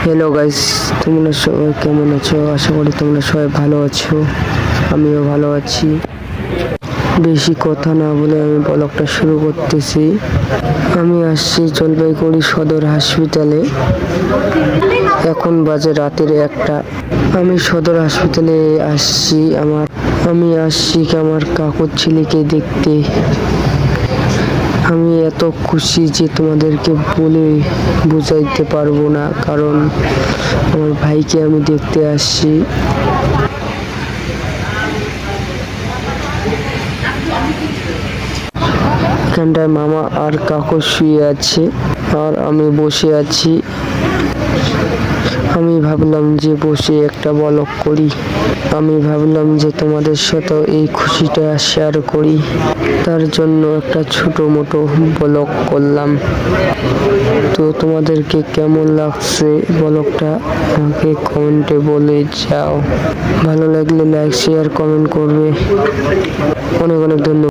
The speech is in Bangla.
হ্যালো গাইস, তোমরা সবাই কেমন আছো? আশা করি তোমরা সবাই ভালো আছো। আমিও ভালো আছি। বেশি কথা না বলে আমি ব্লগটা শুরু করতেছি। আমি আসছি জলপাইগুড়ি সদর হসপিটালে। এখন বাজে রাতের 1টা। আমি সদর হসপিটালে আসছি আমার কাকুর ছেলেকে দেখতে। আমি এত খুশি যে তোমাদেরকে বলে বুঝাইতে পারবো না, কারণ আমার ভাইকে আমি দেখতে আসছি। এখানটায় মামা আর কাকু শুয়ে আছে আর আমি বসে আছি। আমি ভাবলাম যে বসে একটা ব্লগ করি। আমি ভাবলাম যে তোমাদের সাথে এই খুশিটা শেয়ার করি, তার জন্য একটা ছোট মোটো ব্লগ করলাম। তো তোমাদেরকে কেমন লাগছে ব্লগটা আমাকে কমেন্টে বলে যাও। ভালো লাগলে লাইক শেয়ার কমেন্ট করবে। অনেক অনেক ধন্যবাদ।